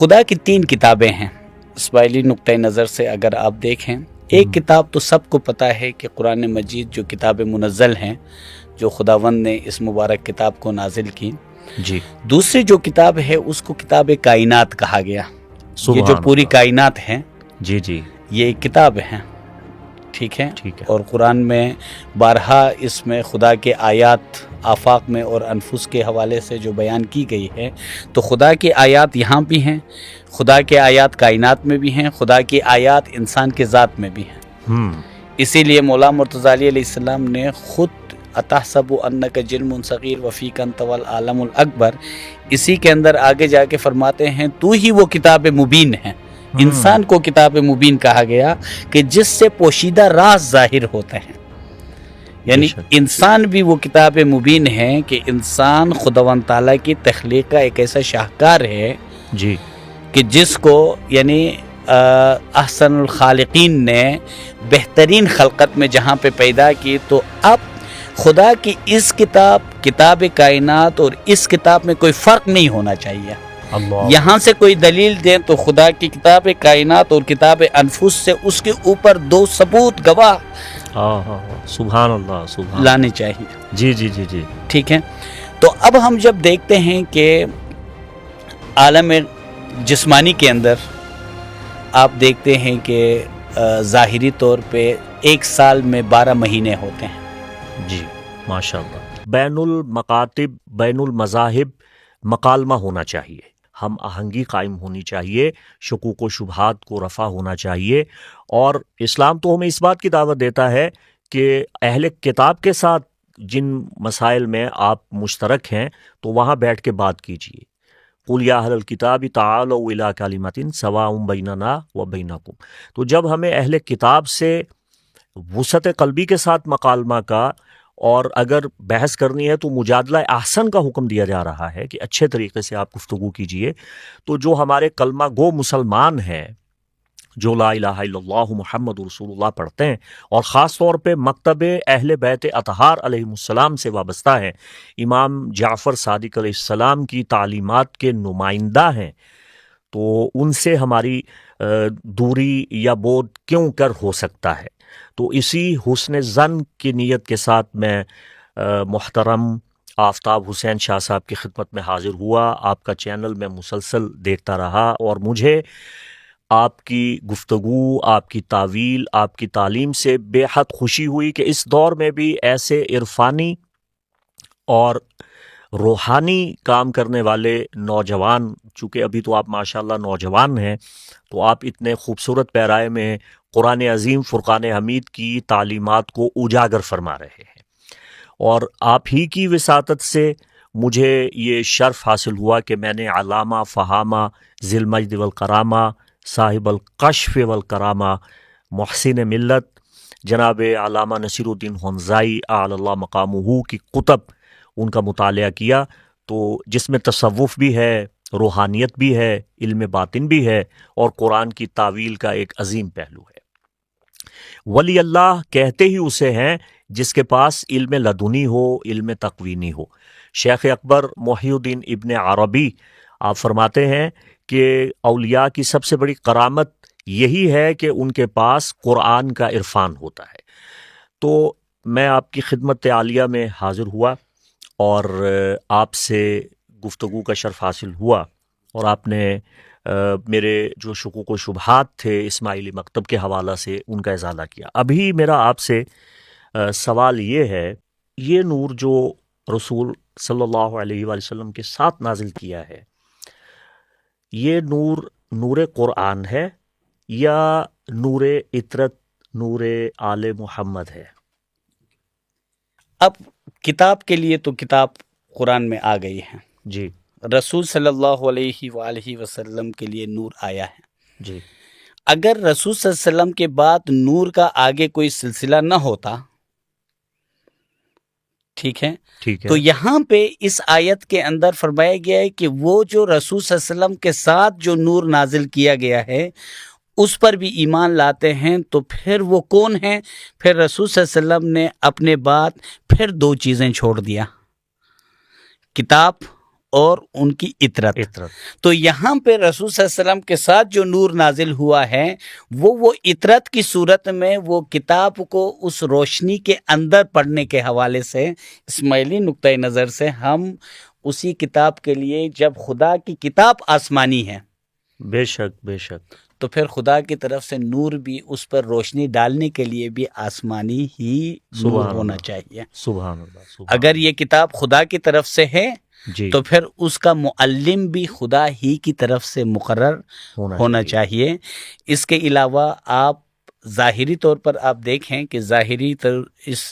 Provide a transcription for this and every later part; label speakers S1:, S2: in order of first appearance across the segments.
S1: خدا کی 3 کتابیں ہیں اسماعیلی نقطۂ نظر سے اگر آپ دیکھیں. ایک کتاب تو سب کو پتہ ہے کہ قرآن مجید جو کتاب منزل ہیں جو خداوند نے اس مبارک کتاب کو نازل کی.
S2: جی
S1: دوسری جو کتاب ہے اس کو کتاب کائنات کہا گیا. یہ جو پوری کائنات ہے
S2: جی جی
S1: یہ ایک کتاب ہے. ٹھیک ہے. اور قرآن میں بارہا اس میں خدا کے آیات آفاق میں اور انفس کے حوالے سے جو بیان کی گئی ہے تو خدا کے آیات یہاں بھی ہیں, خدا کے آیات کائنات میں بھی ہیں, خدا کی آیات انسان کے ذات میں بھی ہیں. اسی لیے مولا مرتضی علیہ السلام نے خود اتحسب انک جرم صغیر وفیک انت والعالم الاکبر اسی کے اندر آگے جا کے فرماتے ہیں تو ہی وہ کتاب مبین ہے. انسان کو کتاب مبین کہا گیا کہ جس سے پوشیدہ راز ظاہر ہوتے ہیں. یعنی انسان بھی وہ کتاب مبین ہے کہ انسان خداوند تعالیٰ کی تخلیق کا ایک ایسا شاہکار ہے
S2: جی
S1: کہ جس کو یعنی احسن الخالقین نے بہترین خلقت میں جہاں پہ پیدا کی. تو اب خدا کی اس کتاب کائنات اور اس کتاب میں کوئی فرق نہیں ہونا چاہیے. یہاں سے کوئی دلیل دیں تو خدا کی کتاب کائنات اور کتاب انفس سے اس کے اوپر 2 ثبوت گواہ
S2: سبحان اللہ
S1: لانے چاہیے.
S2: جی جی جی جی
S1: ٹھیک ہے. تو اب ہم جب دیکھتے ہیں کہ عالم جسمانی کے اندر آپ دیکھتے ہیں کہ ظاہری طور پہ 1 سال میں 12 مہینے ہوتے ہیں.
S2: جی ماشاء اللہ. بین المکاتب بین المذاہب مکالمہ ہونا چاہیے, ہم آہنگی قائم ہونی چاہیے, شکوک و شبہات کو رفع ہونا چاہیے. اور اسلام تو ہمیں اس بات کی دعوت دیتا ہے کہ اہل کتاب کے ساتھ جن مسائل میں آپ مشترک ہیں تو وہاں بیٹھ کے بات کیجیے. قُلْ يَا أَهْلَ الْكِتَابِ تَعَالَوْا إِلَىٰ كَلِمَةٍ سَوَاءٌ بَيْنَنَا وَبَيْنَكُمْ. تو جب ہمیں اہل کتاب سے وسعت قلبی کے ساتھ مکالمہ کا اور اگر بحث کرنی ہے تو مجادلہ احسن کا حکم دیا جا رہا ہے کہ اچھے طریقے سے آپ گفتگو کیجئے. تو جو ہمارے کلمہ گو مسلمان ہیں جو لا الہ الا اللہ محمد رسول اللہ پڑھتے ہیں اور خاص طور پہ مکتب اہل بیت اطہار علیہ السلام سے وابستہ ہیں, امام جعفر صادق علیہ السلام کی تعلیمات کے نمائندہ ہیں, تو ان سے ہماری دوری یا بعد کیوں کر ہو سکتا ہے. تو اسی حسن ظن کی نیت کے ساتھ میں محترم آفتاب حسین شاہ صاحب کی خدمت میں حاضر ہوا. آپ کا چینل میں مسلسل دیکھتا رہا اور مجھے آپ کی گفتگو, آپ کی تعویل, آپ کی تعلیم سے بے حد خوشی ہوئی کہ اس دور میں بھی ایسے عرفانی اور روحانی کام کرنے والے نوجوان, چونکہ ابھی تو آپ ماشاءاللہ نوجوان ہیں, تو آپ اتنے خوبصورت پیرائے میں قرآن عظیم فرقان حمید کی تعلیمات کو اجاگر فرما رہے ہیں. اور آپ ہی کی وساطت سے مجھے یہ شرف حاصل ہوا کہ میں نے علامہ فہامہ ذی المجد والکرامہ صاحب الکشف والکرامہ محسن ملت جناب علامہ نصیر الدین حمزائی اعلی اللہ مقامہ کی کتب ان کا مطالعہ کیا, تو جس میں تصوف بھی ہے, روحانیت بھی ہے, علم باطن بھی ہے اور قرآن کی تعویل کا ایک عظیم پہلو ہے. ولی اللہ کہتے ہی اسے ہیں جس کے پاس علم لدنی ہو, علم تقوینی ہو. شیخ اکبر محی الدین ابن عربی آپ فرماتے ہیں کہ اولیاء کی سب سے بڑی کرامت یہی ہے کہ ان کے پاس قرآن کا عرفان ہوتا ہے. تو میں آپ کی خدمت عالیہ میں حاضر ہوا اور آپ سے گفتگو کا شرف حاصل ہوا اور آپ نے میرے جو شکوک و شبہات تھے اسماعیلی مکتب کے حوالہ سے ان کا ازالہ کیا. ابھی میرا آپ سے سوال یہ ہے, یہ نور جو رسول صلی اللہ علیہ وآلہ وسلم کے ساتھ نازل کیا ہے, یہ نور قرآن ہے یا نور عطرت, نور آل محمد ہے؟
S1: اب کتاب کے لیے تو کتاب قرآن میں آ گئی ہے
S2: جی.
S1: رسول صلی اللہ علیہ وآلہ وسلم کے لیے نور آیا ہے
S2: جی.
S1: اگر رسول صلی اللہ علیہ وسلم کے بعد نور کا آگے کوئی سلسلہ نہ ہوتا, ٹھیک ہے, تو یہاں پہ اس آیت کے اندر فرمایا گیا ہے کہ وہ جو رسول صلی اللہ علیہ وسلم کے ساتھ جو نور نازل کیا گیا ہے اس پر بھی ایمان لاتے ہیں. تو پھر وہ کون ہیں؟ پھر رسول صلی اللہ علیہ وسلم نے اپنے بعد پھر 2 چیزیں چھوڑ دیا, کتاب اور ان کی اطرت. تو یہاں پہ رسول صلی اللہ علیہ وسلم کے ساتھ جو نور نازل ہوا ہے وہ اطرت کی صورت میں وہ کتاب کو اس روشنی کے اندر پڑھنے کے حوالے سے اسماعیلی نقطۂ نظر سے ہم اسی کتاب کے لیے، جب خدا کی کتاب آسمانی ہے
S2: بے شک بے شک،
S1: تو پھر خدا کی طرف سے نور بھی اس پر روشنی ڈالنے کے لیے بھی آسمانی ہی نور ہونا چاہیے.
S2: سبحان اللہ.
S1: اگر یہ کتاب خدا کی طرف سے ہے
S2: جی
S1: تو پھر اس کا معلم بھی خدا ہی کی طرف سے مقرر ہونا چاہیے. اس کے علاوہ آپ ظاہری طور پر آپ دیکھیں کہ ظاہری اس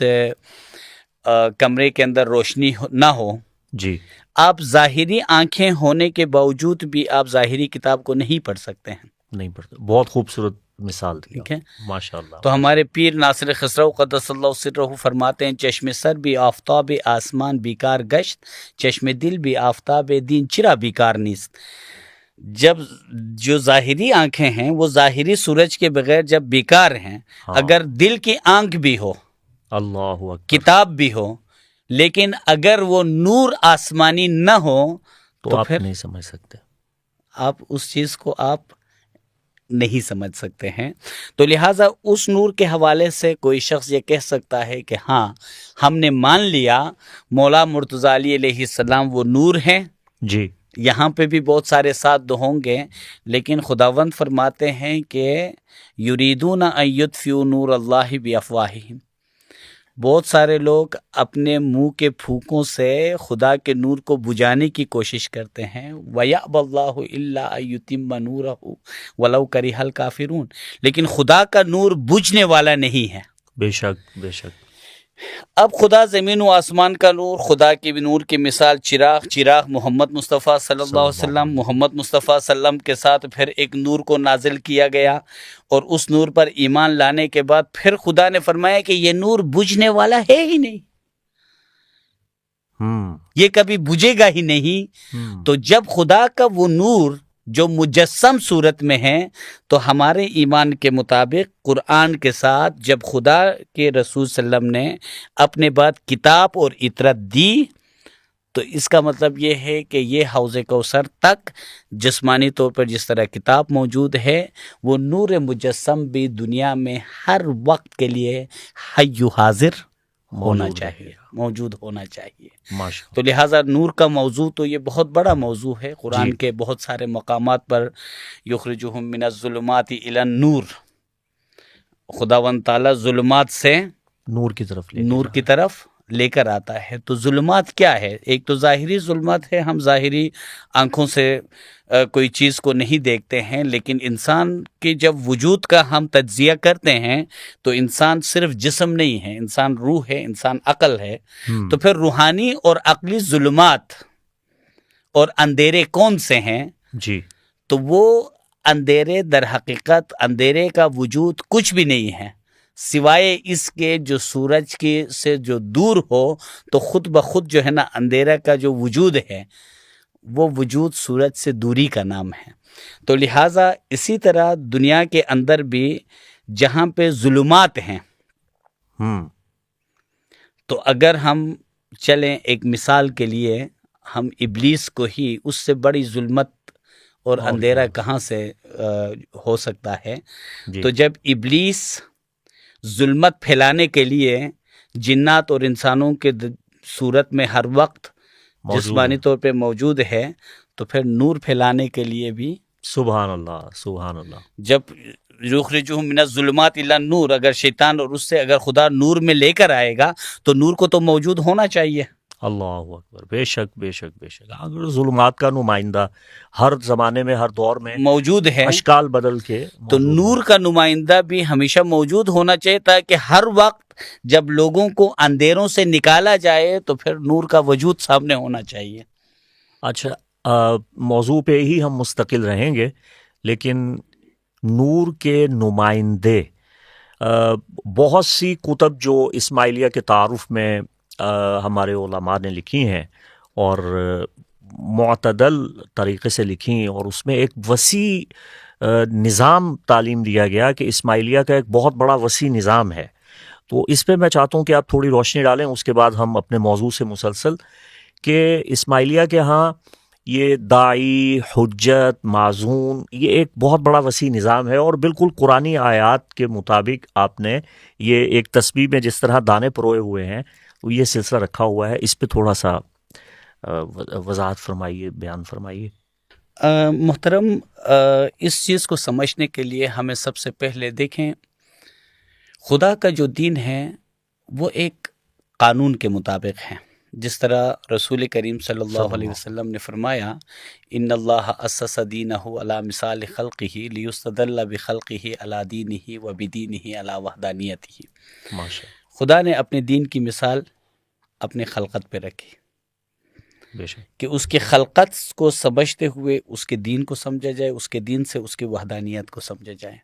S1: کمرے کے اندر روشنی نہ ہو،
S2: جی،
S1: آپ ظاہری آنکھیں ہونے کے باوجود بھی آپ ظاہری کتاب کو نہیں پڑھ سکتے ہیں.
S2: نہیں پڑھتے. بہت خوبصورت مثال دی،
S1: ٹھیک ہے،
S2: ماشاء اللہ.
S1: تو ہمارے پیر ناصر خسرو قدس اللہ سرہ فرماتے ہیں، چشم سر بھی آفتاب آسمان بیکار گشت، چشم دل بھی آفتاب دین چرا بیکار نیست. جب جو ظاہری آنکھیں ہیں وہ ظاہری سورج کے بغیر جب بیکار ہیں، اگر دل کی آنکھ بھی ہو،
S2: اللہ اکبر،
S1: کتاب بھی ہو، لیکن اگر وہ نور آسمانی نہ ہو
S2: تو آپ
S1: پھر
S2: نہیں سمجھ سکتے،
S1: آپ اس چیز کو آپ نہیں سمجھ سکتے ہیں. تو لہٰذا اس نور کے حوالے سے کوئی شخص یہ کہہ سکتا ہے کہ ہاں ہم نے مان لیا مولا مرتضیٰ علی علیہ السلام وہ نور ہیں.
S2: جی،
S1: یہاں پہ بھی بہت سارے ساتھ ہوں گے، لیکن خداوند فرماتے ہیں کہ یریدون ان یطفئوا نور اللہ بافواہہم، بہت سارے لوگ اپنے منہ کے پھونکوں سے خدا کے نور کو بجھانے کی کوشش کرتے ہیں. وَيَأْبَى اللَّهُ إِلَّا أَن يُتِمَّ نُورَهُ وَلَوْ كَرِهَ الْكَافِرُونَ، لیکن خدا کا نور بجھنے والا نہیں ہے.
S2: بے شک بے شک.
S1: اب خدا زمین و آسمان کا نور، خدا کی نور کی مثال چراغ محمد مصطفیٰ صلی اللہ علیہ وسلم، محمد مصطفیٰ صلی اللہ علیہ وسلم کے ساتھ پھر ایک نور کو نازل کیا گیا، اور اس نور پر ایمان لانے کے بعد پھر خدا نے فرمایا کہ یہ نور بجھنے والا ہے ہی نہیں، یہ کبھی بجھے گا ہی نہیں. تو جب خدا کا وہ نور جو مجسم صورت میں ہے، تو ہمارے ایمان کے مطابق قرآن کے ساتھ جب خدا کے رسول صلی اللہ علیہ وسلم نے اپنے بعد کتاب اور اطرت دی، تو اس کا مطلب یہ ہے کہ یہ حوض کوثر تک جسمانی طور پر جس طرح کتاب موجود ہے، وہ نور مجسم بھی دنیا میں ہر وقت کے لیے حی و حاضر ہونا چاہیے، موجود ہونا چاہیے. تو لہٰذا نور کا موضوع تو یہ بہت بڑا موضوع ہے. قرآن کے بہت سارے مقامات پر یخرجہم من الظلمات الی النور، خداوند تعالیٰ ظلمات سے
S2: نور کی
S1: طرف لے کر آتا ہے. تو ظلمات کیا ہے؟ ایک تو ظاہری ظلمات ہے، ہم ظاہری آنکھوں سے کوئی چیز کو نہیں دیکھتے ہیں، لیکن انسان کے جب وجود کا ہم تجزیہ کرتے ہیں تو انسان صرف جسم نہیں ہے، انسان روح ہے، انسان عقل ہے. تو پھر روحانی اور عقلی ظلمات اور اندھیرے کون سے ہیں؟
S2: جی،
S1: تو وہ اندھیرے در حقیقت اندھیرے کا وجود کچھ بھی نہیں ہے سوائے اس کے جو سورج کے سے جو دور ہو، تو خود بخود جو ہے نا اندھیرا کا جو وجود ہے وہ وجود سورج سے دوری کا نام ہے. تو لہٰذا اسی طرح دنیا کے اندر بھی جہاں پہ ظلمات ہیں، تو اگر ہم چلیں ایک مثال کے لیے، ہم ابلیس کو ہی اس سے بڑی ظلمت اور اندھیرا کہاں سے ہو سکتا ہے؟ تو جب ابلیس ظلمت پھیلانے کے لیے جنات اور انسانوں کے صورت میں ہر وقت جسمانی طور پہ موجود ہے، تو پھر نور پھیلانے کے لیے بھی
S2: سبحان اللہ سبحان اللہ.
S1: جب یخرجہم من الظلمات الی النور، اگر شیطان اور اس سے اگر خدا نور میں لے کر آئے گا تو نور کو تو موجود ہونا چاہیے.
S2: اللہ اکبر. بے شک بے شک بے شک. اگر ظلمات کا نمائندہ ہر زمانے میں ہر دور میں
S1: موجود ہے،
S2: اشکال بدل کے،
S1: تو نور کا نمائندہ بھی ہمیشہ موجود ہونا چاہیے، تاکہ ہر وقت جب لوگوں کو اندھیروں سے نکالا جائے تو پھر نور کا وجود سامنے ہونا چاہیے.
S2: اچھا، موضوع پہ ہی ہم مستقل رہیں گے، لیکن نور کے نمائندے بہت سی کتب جو اسماعیلیہ کے تعارف میں ہمارے علماء نے لکھی ہیں اور معتدل طریقے سے لکھی، اور اس میں ایک وسیع نظام تعلیم دیا گیا کہ اسماعیلیہ کا ایک بہت بڑا وسیع نظام ہے. تو اس پہ میں چاہتا ہوں کہ آپ تھوڑی روشنی ڈالیں، اس کے بعد ہم اپنے موضوع سے مسلسل کہ اسماعیلیہ کے ہاں یہ داعی، حجت، معزون، یہ ایک بہت بڑا وسیع نظام ہے، اور بالکل قرآنی آیات کے مطابق آپ نے یہ ایک تسبیح میں جس طرح دانے پروئے ہوئے ہیں وہ یہ سلسلہ رکھا ہوا ہے. اس پہ تھوڑا سا وضاحت فرمائیے، بیان فرمائیے.
S1: محترم، اس چیز کو سمجھنے کے لیے ہمیں سب سے پہلے دیکھیں خدا کا جو دین ہے وہ ایک قانون کے مطابق ہے. جس طرح رسول کریم صلی اللہ علیہ وسلم نے فرمایا ان اللہ اسس دینہ علی مثال خلقہ لیستدل بخلقہ علی دینہ وبدینہ علی وحدانیتہ. خدا نے اپنے دین کی مثال اپنے خلقت پہ رکھی کہ اس کے خلقت کو سمجھتے ہوئے اس کے دین کو سمجھا جائے، اس کے دین سے اس کی وحدانیت کو سمجھا جائے.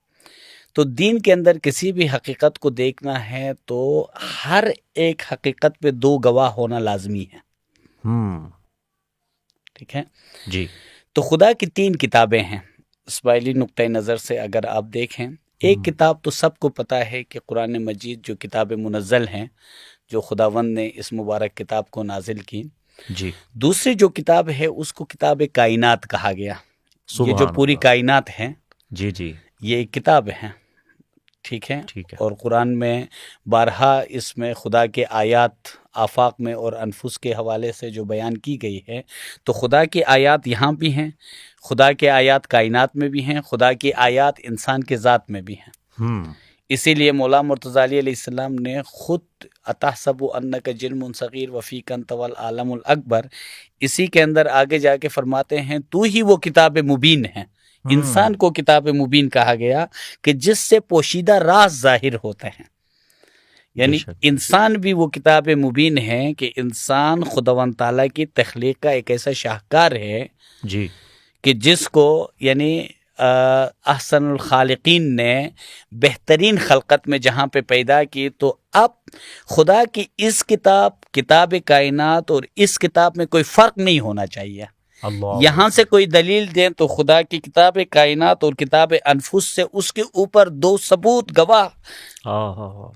S1: تو دین کے اندر کسی بھی حقیقت کو دیکھنا ہے تو ہر ایک حقیقت پہ دو گواہ ہونا لازمی ہے. ٹھیک ہے
S2: جی.
S1: تو خدا کی تین کتابیں ہیں. اسماعیلی نقطۂ نظر سے اگر آپ دیکھیں، ایک کتاب تو سب کو پتہ ہے کہ قرآن مجید جو کتاب منزل ہیں، جو خداوند نے اس مبارک کتاب کو نازل کی.
S2: جی.
S1: دوسری جو کتاب ہے اس کو کتاب کائنات کہا گیا. یہ جو پوری کائنات ہے،
S2: جی جی،
S1: یہ ایک کتاب ہے. ٹھیک ہے. اور قرآن میں بارہا اس میں خدا کے آیات آفاق میں اور انفس کے حوالے سے جو بیان کی گئی ہے، تو خدا کی آیات یہاں بھی ہیں، خدا کے آیات کائنات میں بھی ہیں، خدا کی آیات انسان کے ذات میں بھی ہیں. اسی لیے مولا مرتضی علیہ السلام نے خود اتحسب انک جرم صغیر وفیک انت والعالم الاکبر، اسی کے اندر آگے جا کے فرماتے ہیں تو ہی وہ کتاب مبین ہے. انسان کو کتاب مبین کہا گیا کہ جس سے پوشیدہ راز ظاہر ہوتے ہیں. یعنی انسان بھی وہ کتاب مبین ہے کہ انسان خداوند تعالیٰ کی تخلیق کا ایک ایسا شاہکار ہے
S2: جی
S1: کہ جس کو یعنی احسن الخالقین نے بہترین خلقت میں جہاں پہ پیدا کی. تو اب خدا کی اس کتاب کائنات اور اس کتاب میں کوئی فرق نہیں ہونا چاہیے. یہاں سے کوئی دلیل دیں تو خدا کی کتاب کائنات اور کتاب انفس سے اس کے اوپر دو ثبوت گواہ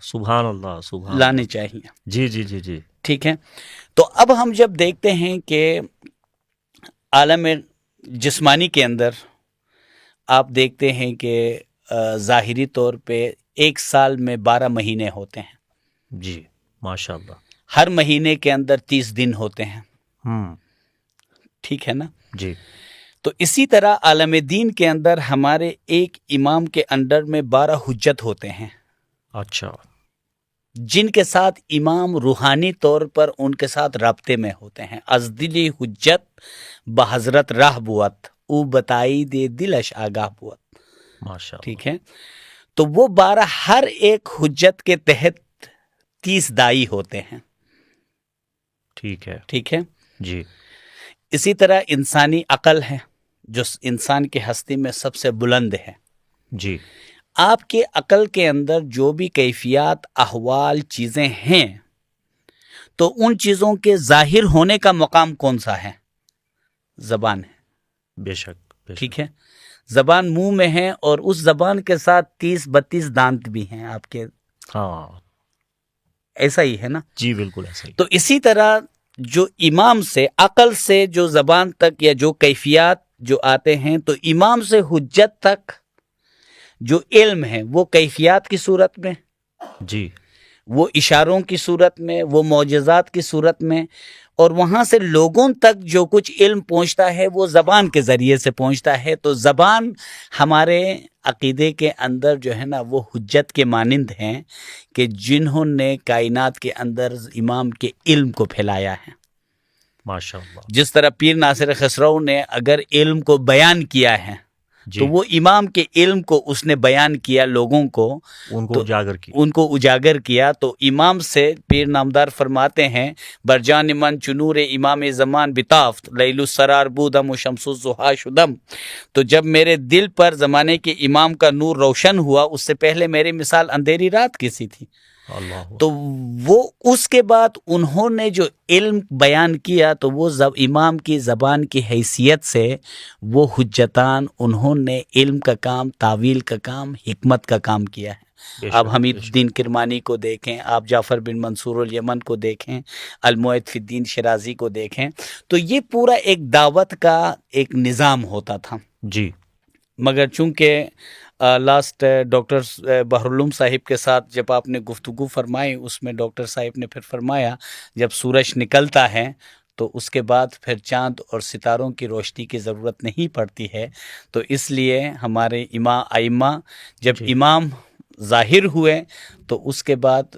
S2: سبحان اللہ سبحان
S1: لانے چاہیے.
S2: جی جی جی جی.
S1: ٹھیک ہے. تو اب ہم جب دیکھتے ہیں کہ عالم جسمانی کے اندر آپ دیکھتے ہیں کہ ظاہری طور پہ ایک سال میں 12 مہینے ہوتے ہیں.
S2: جی ماشاء اللہ.
S1: ہر مہینے کے اندر 30 دن ہوتے ہیں. ٹھیک ہے نا
S2: جی.
S1: تو اسی طرح عالم دین کے اندر ہمارے ایک امام کے انڈر میں 12 حجت ہوتے ہیں.
S2: اچھا.
S1: جن کے ساتھ امام روحانی طور پر ان کے ساتھ رابطے میں ہوتے ہیں. از دلی حجت بحضرت راہ بوت او بتائی دے دلش آگاہ بوت.
S2: ماشاء اللہ.
S1: ٹھیک ہے. تو وہ 12 ہر ایک حجت کے تحت 30 دائی ہوتے ہیں.
S2: ٹھیک ہے.
S1: ٹھیک ہے
S2: جی.
S1: اسی طرح انسانی عقل ہے جو انسان کی ہستی میں سب سے بلند ہے.
S2: جی.
S1: آپ کے عقل کے اندر جو بھی کیفیات، احوال، چیزیں ہیں تو ان چیزوں کے ظاہر ہونے کا مقام کون سا ہے؟ زبان ہے.
S2: بے شک.
S1: ٹھیک ہے. زبان منہ میں ہے اور اس زبان کے ساتھ 30-32 دانت بھی ہیں آپ کے.
S2: ہاں
S1: ایسا ہی ہے نا.
S2: جی بالکل ایسا ہی.
S1: تو اسی طرح جو امام سے عقل سے جو زبان تک یا جو کیفیات جو آتے ہیں، تو امام سے حجت تک جو علم ہے وہ کیفیات کی صورت میں،
S2: جی،
S1: وہ اشاروں کی صورت میں، وہ معجزات کی صورت میں، اور وہاں سے لوگوں تک جو کچھ علم پہنچتا ہے وہ زبان کے ذریعے سے پہنچتا ہے. تو زبان ہمارے عقیدے کے اندر جو ہے نا وہ حجت کے مانند ہیں کہ جنہوں نے کائنات کے اندر امام کے علم کو پھیلایا ہے.
S2: ماشاء اللہ.
S1: جس طرح پیر ناصر خسرو نے اگر علم کو بیان کیا ہے تو وہ امام کے علم کو اس نے بیان کیا، لوگوں کو
S2: ان کو
S1: اجاگر کیا. تو امام سے پیر نامدار فرماتے ہیں برجان من چنور امام زمان بتافت لیل السرار بودم و شمس الضحی شدم. تو جب میرے دل پر زمانے کے امام کا نور روشن ہوا، اس سے پہلے میری مثال اندھیری رات کی سی تھی. تو وہ اس کے بعد انہوں نے جو علم بیان کیا تو وہ امام کی زبان کی حیثیت سے وہ حجتان، انہوں نے علم کا کام، تعویل کا کام، حکمت کا کام کیا ہے. آپ حمید الدین کرمانی کو دیکھیں، آپ جعفر بن منصور الیمن کو دیکھیں، المعید فی الدین شرازی کو دیکھیں، تو یہ پورا ایک دعوت کا ایک نظام ہوتا تھا
S2: جی.
S1: مگر چونکہ لاسٹ ڈاکٹر بحرالعلوم صاحب کے ساتھ جب آپ نے گفتگو فرمائی، اس میں ڈاکٹر صاحب نے پھر فرمایا جب سورج نکلتا ہے تو اس کے بعد پھر چاند اور ستاروں کی روشنی کی ضرورت نہیں پڑتی ہے، تو اس لیے ہمارے ائمہ جب امام ظاہر ہوئے تو اس کے بعد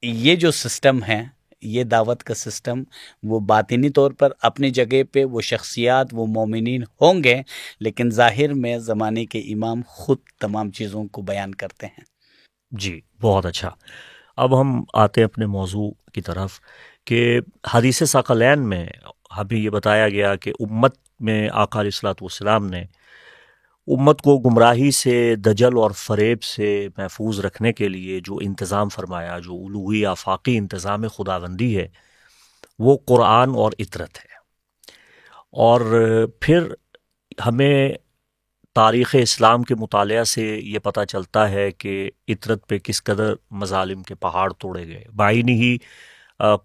S1: یہ جو سسٹم ہے، یہ دعوت کا سسٹم، وہ باطنی طور پر اپنی جگہ پہ وہ شخصیات وہ مومنین ہوں گے، لیکن ظاہر میں زمانے کے امام خود تمام چیزوں کو بیان کرتے ہیں.
S2: جی بہت اچھا. اب ہم آتے ہیں اپنے موضوع کی طرف کہ حدیث ثقلین میں ہمیں یہ بتایا گیا کہ امت میں آقا علیہ الصلوۃ والسلام نے امت کو گمراہی سے، دجل اور فریب سے محفوظ رکھنے کے لیے جو انتظام فرمایا، جو الوہی آفاقی انتظام خداوندی ہے، وہ قرآن اور اطرت ہے. اور پھر ہمیں تاریخ اسلام کے مطالعہ سے یہ پتہ چلتا ہے کہ اطرت پہ کس قدر مظالم کے پہاڑ توڑے گئے، بعینی ہی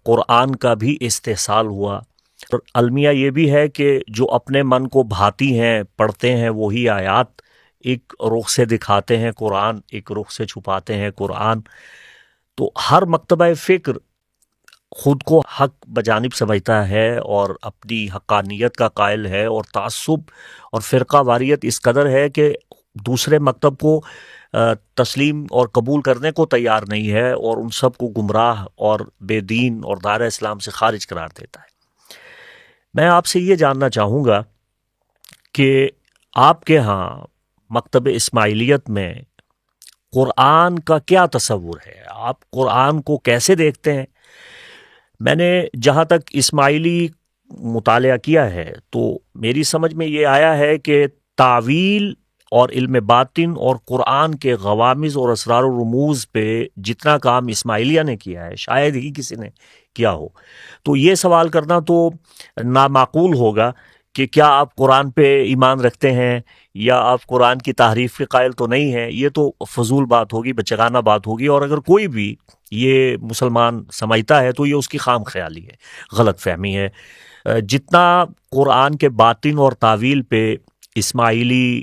S2: قرآن کا بھی استحصال ہوا. اور المیہ یہ بھی ہے کہ جو اپنے من کو بھاتی ہیں پڑھتے ہیں وہی آیات، ایک رخ سے دکھاتے ہیں قرآن، ایک رخ سے چھپاتے ہیں قرآن. تو ہر مکتبہ فکر خود کو حق بجانب سمجھتا ہے اور اپنی حقانیت کا قائل ہے، اور تعصب اور فرقہ واریت اس قدر ہے کہ دوسرے مکتب کو تسلیم اور قبول کرنے کو تیار نہیں ہے، اور ان سب کو گمراہ اور بے دین اور دائرہ اسلام سے خارج قرار دیتا ہے. میں آپ سے یہ جاننا چاہوں گا کہ آپ کے ہاں مکتب اسماعیلیت میں قرآن کا کیا تصور ہے؟ آپ قرآن کو کیسے دیکھتے ہیں؟ میں نے جہاں تک اسماعیلی مطالعہ کیا ہے تو میری سمجھ میں یہ آیا ہے کہ تعویل اور علم باطن اور قرآن کے غوامض اور اسرار و رموز پہ جتنا کام اسماعیلیہ نے کیا ہے شاید ہی کسی نے کیا ہو. تو یہ سوال کرنا تو نامعقول ہوگا کہ کیا آپ قرآن پہ ایمان رکھتے ہیں یا آپ قرآن کی تحریف کے قائل تو نہیں ہیں. یہ تو فضول بات ہوگی، بچگانہ بات ہوگی، اور اگر کوئی بھی یہ مسلمان سمجھتا ہے تو یہ اس کی خام خیالی ہے، غلط فہمی ہے. جتنا قرآن کے باطن اور تعویل پہ اسماعیلی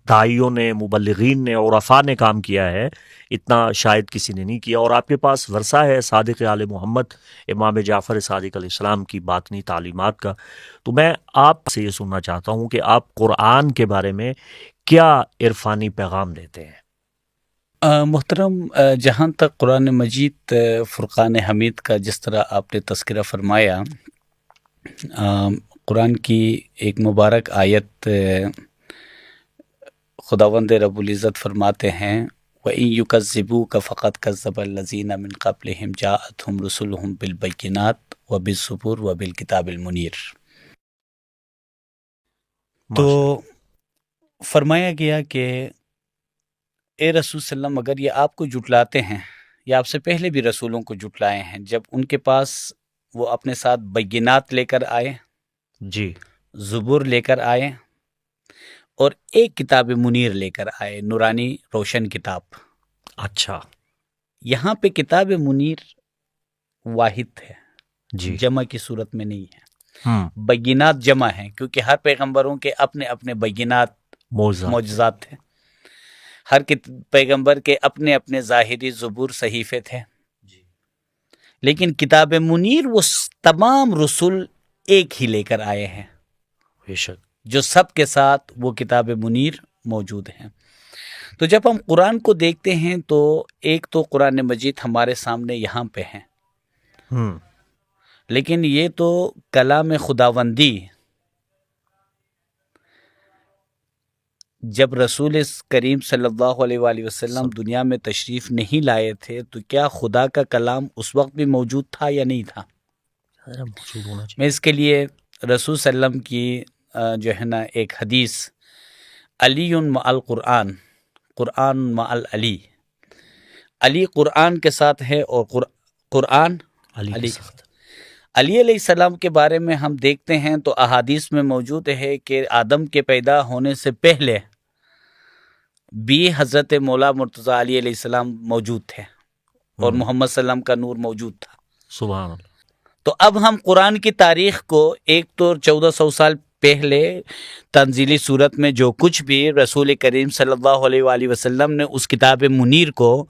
S2: داعیوں نے، مبلغین نے، عرفاء نے کام کیا ہے، اتنا شاید کسی نے نہیں کیا. اور آپ کے پاس ورثہ ہے صادق آل محمد امام جعفر صادق علیہ السلام کی باطنی تعلیمات کا. تو میں آپ سے یہ سننا چاہتا ہوں کہ آپ قرآن کے بارے میں کیا عرفانی پیغام دیتے ہیں؟
S1: محترم، جہاں تک قرآن مجید فرقان حمید کا جس طرح آپ نے تذکرہ فرمایا، قرآن کی ایک مبارک آیت خداوند رب العزت فرماتے ہیں وَإِن يُكَذِّبُوكَ فَقَدْ كَذَّبَ الَّذِينَ مِن قَبْلِهِمْ جَاءَتْهُمْ رُسُلُهُم بِالْبَيِّنَاتِ وَبِالزُّبُرِ وَبِالْكِتَابِ الْمُنِيرِ. تو فرمایا گیا کہ اے رسول صلی اللہ علیہ وسلم، اگر یہ آپ کو جھٹلاتے ہیں یا آپ سے پہلے بھی رسولوں کو جھٹلائے ہیں، جب ان کے پاس وہ اپنے ساتھ بینات لے کر آئے،
S2: جی،
S1: زبور لے کر آئے، اور ایک کتاب منیر لے کر آئے، نورانی روشن کتاب.
S2: اچھا،
S1: یہاں پہ کتاب منیر واحد ہے،
S2: جی،
S1: جمع کی صورت میں نہیں ہے. بینات جمع ہیں کیونکہ ہر پیغمبروں کے اپنے اپنے بینات معجزات تھے. ہر پیغمبر کے اپنے اپنے ظاہری زبور صحیفے تھے. لیکن کتاب منیر وہ تمام رسول ایک ہی لے کر آئے ہیں،
S2: بے شک،
S1: جو سب کے ساتھ وہ کتاب منیر موجود ہیں. تو جب ہم قرآن کو دیکھتے ہیں تو ایک تو قرآن مجید ہمارے سامنے یہاں پہ ہیں، لیکن یہ تو کلام خداوندی جب رسول کریم صلی اللہ علیہ وآلہ وسلم دنیا میں تشریف نہیں لائے تھے تو کیا خدا کا کلام اس وقت بھی موجود تھا یا نہیں تھا؟ میں اس کے لیے رسول صلی اللہ علیہ وسلم کی جو ہے نا ایک حدیث، علی مع القرآن، قرآن مع العلی، علی قرآن کے ساتھ ہے اور قرآن علی کے ساتھ. علی علیہ السلام کے بارے میں ہم دیکھتے ہیں تو احادیث میں موجود ہے کہ آدم کے پیدا ہونے سے پہلے بھی حضرت مولا مرتضی علیہ السلام موجود تھے اور محمد صلی اللہ علیہ وسلم کا نور موجود تھا.
S2: سبحان اللہ.
S1: تو اب ہم قرآن کی تاریخ کو ایک تو 1400 سال پہلے تنزیلی صورت میں جو کچھ بھی رسول کریم صلی اللہ علیہ وآلہ وسلم نے اس کتاب منیر کو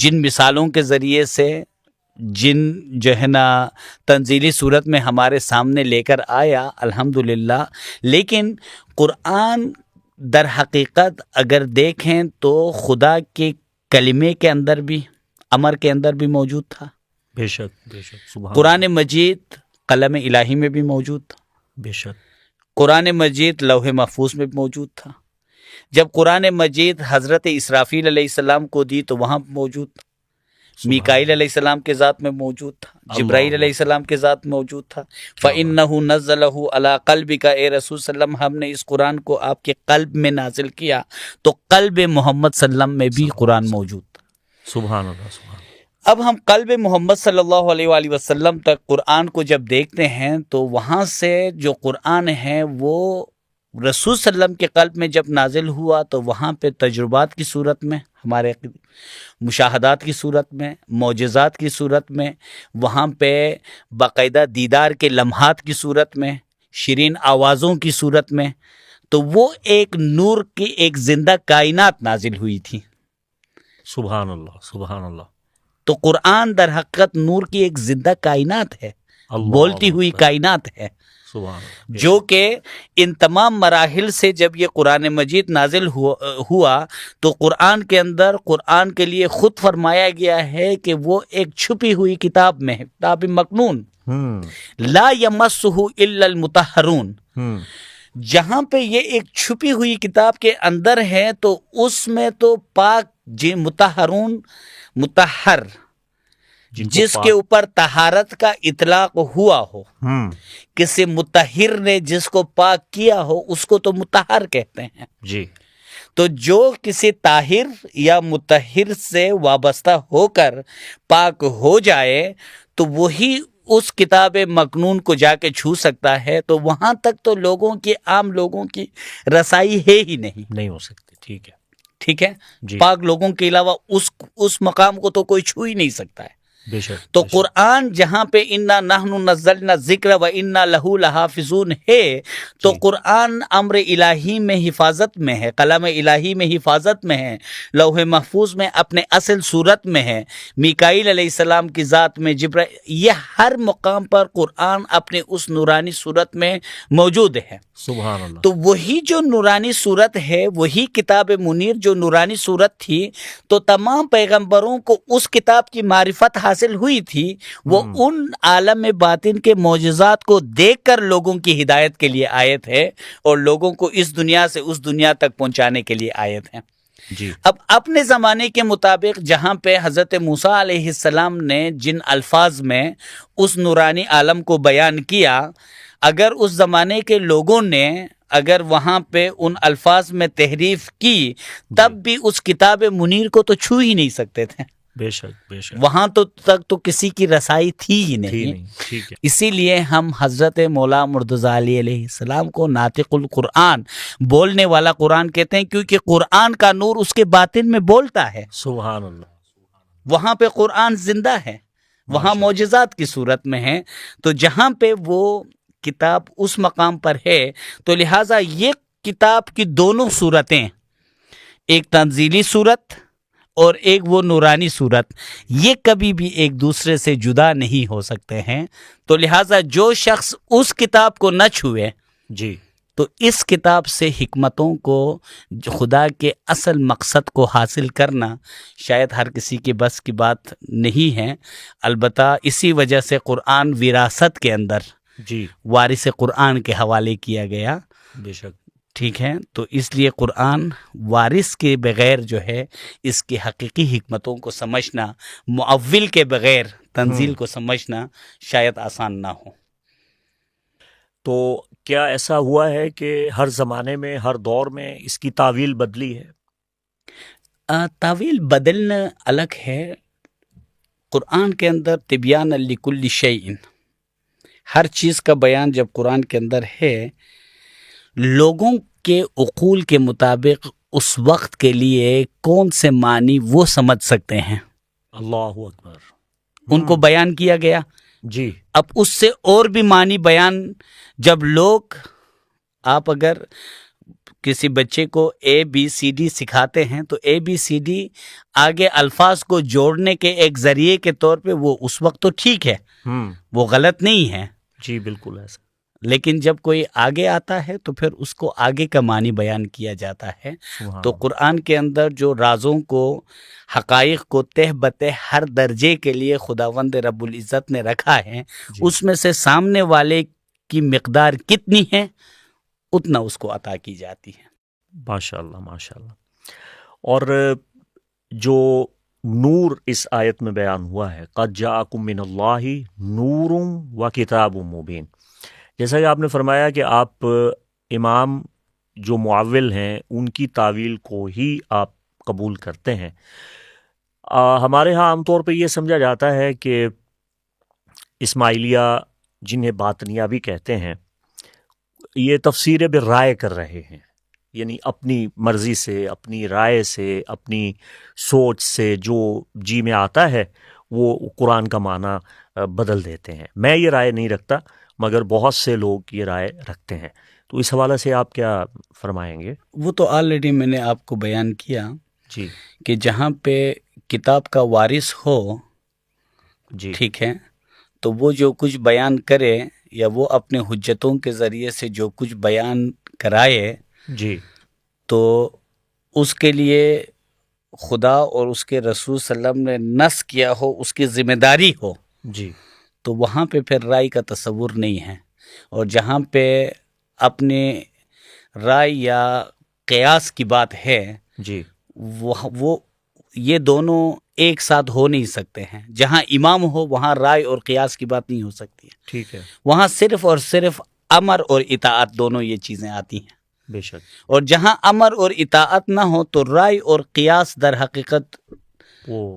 S1: جن مثالوں کے ذریعے سے جن جو ہے نا تنزیلی صورت میں ہمارے سامنے لے کر آیا الحمدللہ، لیکن قرآن در حقیقت اگر دیکھیں تو خدا کے کلمے کے اندر بھی، امر کے اندر بھی موجود تھا.
S2: بے شک بے شک. سبحان
S1: قرآن مجید قلم الہی میں بھی موجود تھا.
S2: بے شک.
S1: قرآن مجید لوح محفوظ میں بھی موجود تھا. جب قرآن مجید حضرت اسرافیل علیہ السلام کو دی تو وہاں موجود تھا. میکائیل علیہ السلام کے ذات میں موجود تھا. جبرائیل علیہ السلام کے ذات میں موجود تھا. فَإِنَّهُ نَزَّلَهُ عَلَىٰ قَلْبِكَ، اے رسول صلی اللہ علیہ وسلم ہم نے اس قرآن کو آپ کے قلب میں نازل کیا. تو قلب محمد صلی اللہ علیہ وسلم میں بھی قرآن موجود تھا.
S2: سبحان اللہ. سبحان اللہ.
S1: اب ہم قلب محمد صلی اللہ علیہ وآلہ وسلم تک قرآن کو جب دیکھتے ہیں تو وہاں سے جو قرآن ہے وہ رسول صلی اللہ علیہ وسلم کے قلب میں جب نازل ہوا تو وہاں پہ تجربات کی صورت میں، ہمارے مشاہدات کی صورت میں، معجزات کی صورت میں، وہاں پہ باقاعدہ دیدار کے لمحات کی صورت میں، شیرین آوازوں کی صورت میں، تو وہ ایک نور کی ایک زندہ کائنات نازل ہوئی تھی.
S2: سبحان اللہ. سبحان اللہ.
S1: تو قرآن در حقیقت نور کی ایک زندہ کائنات ہے، بولتی ہوئی کائنات ہے، جو کہ ان تمام مراحل سے جب یہ قرآن مجید نازل ہوا تو قرآن کے اندر قرآن کے لیے خود فرمایا گیا ہے کہ وہ ایک چھپی ہوئی کتاب میں ہے، کتاب مکنون، لا یمسہ الا المطہرون. جہاں پہ یہ ایک چھپی ہوئی کتاب کے اندر ہے تو اس میں تو پاک مطہرون، مطہر جس کے اوپر طہارت کا اطلاق ہوا ہو، کسی مطہر نے جس کو پاک کیا ہو اس کو تو مطہر کہتے ہیں.
S2: جی.
S1: تو جو کسی طاہر یا مطہر سے وابستہ ہو کر پاک ہو جائے تو وہی اس کتاب مکنون کو جا کے چھو سکتا ہے. تو وہاں تک تو لوگوں کی، عام لوگوں کی رسائی ہے ہی نہیں
S2: ہو سکتی. ٹھیک ہے.
S1: ٹھیک ہے.
S2: جی.
S1: پاک لوگوں کے علاوہ اس مقام کو تو کوئی چھو ہی نہیں سکتا ہے.
S2: بے شک.
S1: تو قرآن جہاں پہ انا نحن نزلنا ذکر و انا لہو لحافظون ہے تو قرآن امر الہی میں حفاظت میں ہے، قلم الہی میں حفاظت میں ہے، لوح محفوظ میں اپنے اصل صورت میں ہے، میکائیل علیہ السلام کی ذات میں، جبرائیل، یہ ہر مقام پر قرآن اپنے اس نورانی صورت میں موجود ہے.
S2: سبحان اللہ.
S1: تو وہی جو نورانی صورت ہے، وہی کتاب منیر جو نورانی صورت تھی، تو تمام پیغمبروں کو اس کتاب کی معرفت حاصل ہوئی تھی. وہ ان عالم باطن کے معجزات کو دیکھ کر لوگوں کی ہدایت کے لیے آئے تھے اور لوگوں کو اس دنیا سے اس دنیا تک پہنچانے کے لیے آئے تھے.
S2: جی.
S1: اب اپنے زمانے کے مطابق جہاں پہ حضرت موسیٰ علیہ السلام نے جن الفاظ میں اس نورانی عالم کو بیان کیا، اگر اس زمانے کے لوگوں نے اگر وہاں پہ ان الفاظ میں تحریف کی تب بھی اس کتاب منیر کو تو چھو ہی نہیں سکتے تھے.
S2: بے شک بے شک.
S1: وہاں تو تک تو کسی کی رسائی تھی ہی نہیں.
S2: ٹھیک ہے.
S1: اسی لیے ہم حضرت مولا مرتضی علیہ السلام کو ناطق القرآن، بولنے والا قرآن کہتے ہیں، کیونکہ قرآن کا نور اس کے باطن میں بولتا ہے.
S2: سبحان اللہ.
S1: وہاں پہ قرآن زندہ ہے، وہاں معجزات کی صورت میں ہے. تو جہاں پہ وہ کتاب اس مقام پر ہے تو لہٰذا یہ کتاب کی دونوں صورتیں، ایک تنزیلی صورت اور ایک وہ نورانی صورت، یہ کبھی بھی ایک دوسرے سے جدا نہیں ہو سکتے ہیں. تو لہٰذا جو شخص اس کتاب کو نہ چھوئے
S2: جی
S1: تو اس کتاب سے حکمتوں کو، خدا کے اصل مقصد کو حاصل کرنا شاید ہر کسی کے بس کی بات نہیں ہے. البتہ اسی وجہ سے قرآن وراثت کے اندر
S2: جی
S1: وارث قرآن کے حوالے کیا گیا.
S2: بے شک.
S1: ٹھیک ہے. تو اس لیے قرآن وارث کے بغیر جو ہے اس کی حقیقی حکمتوں کو سمجھنا، معول کے بغیر تنزیل کو سمجھنا شاید آسان نہ ہو.
S2: تو کیا ایسا ہوا ہے کہ ہر زمانے میں، ہر دور میں اس کی تعویل بدلی ہے؟
S1: تعویل بدلنا الگ ہے. قرآن کے اندر تبیان لکل شیء، ہر چیز کا بیان جب قرآن کے اندر ہے، لوگوں کے عقول کے مطابق اس وقت کے لیے کون سے معنی وہ سمجھ سکتے ہیں،
S2: اللہ اکبر،
S1: ان کو بیان کیا گیا۔
S2: جی،
S1: اب اس سے اور بھی معنی بیان، جب لوگ، آپ اگر کسی بچے کو ABCD سکھاتے ہیں تو ABCD آگے الفاظ کو جوڑنے کے ایک ذریعے کے طور پہ وہ اس وقت تو ٹھیک ہے، وہ غلط نہیں ہے،
S2: جی بالکل ایسا،
S1: لیکن جب کوئی آگے آتا ہے تو پھر اس کو آگے کا معنی بیان کیا جاتا ہے۔
S2: سبحان
S1: تو
S2: اللہ۔
S1: قرآن کے اندر جو رازوں کو، حقائق کو تہ بتہ ہر درجے کے لیے خداوند رب العزت نے رکھا ہے،
S2: جی،
S1: اس میں سے سامنے والے کی مقدار کتنی ہے اتنا اس کو عطا کی جاتی ہے۔
S2: ماشاء اللہ، ماشاء اللہ۔ اور جو نور اس آیت میں بیان ہوا ہے، قد جاءکم من اللہ نور و کتاب مبین، جیسا کہ آپ نے فرمایا کہ آپ امام جو معول ہیں ان کی تعویل کو ہی آپ قبول کرتے ہیں۔ ہمارے ہاں عام طور پہ یہ سمجھا جاتا ہے کہ اسماعیلیہ، جنہیں باطنیہ بھی کہتے ہیں، یہ تفسیر بالرائے کر رہے ہیں، یعنی اپنی مرضی سے، اپنی رائے سے، اپنی سوچ سے جو جی میں آتا ہے وہ قرآن کا معنی بدل دیتے ہیں۔ میں یہ رائے نہیں رکھتا، مگر بہت سے لوگ یہ رائے رکھتے ہیں۔ تو اس حوالے سے آپ کیا فرمائیں گے؟
S1: وہ تو آلریڈی میں نے آپ کو بیان کیا
S2: جی،
S1: کہ جہاں پہ کتاب کا وارث ہو،
S2: جی،
S1: ٹھیک ہے، تو وہ جو کچھ بیان کرے یا وہ اپنے حجتوں کے ذریعے سے جو کچھ بیان کرائے،
S2: جی،
S1: تو اس کے لیے خدا اور اس کے رسول صلی اللہ علیہ وسلم نے نص کیا ہو، اس کی ذمہ داری ہو،
S2: جی،
S1: تو وہاں پہ پھر رائے کا تصور نہیں ہے۔ اور جہاں پہ اپنے رائے یا قیاس کی بات ہے،
S2: جی،
S1: وہ یہ دونوں ایک ساتھ ہو نہیں سکتے ہیں۔ جہاں امام ہو وہاں رائے اور قیاس کی بات نہیں ہو سکتی ہے،
S2: ٹھیک ہے،
S1: وہاں صرف اور صرف امر اور اطاعت دونوں یہ چیزیں آتی ہیں۔
S2: بے شک،
S1: اور جہاں امر اور اطاعت نہ ہو تو رائے اور قیاس در حقیقت
S2: وہ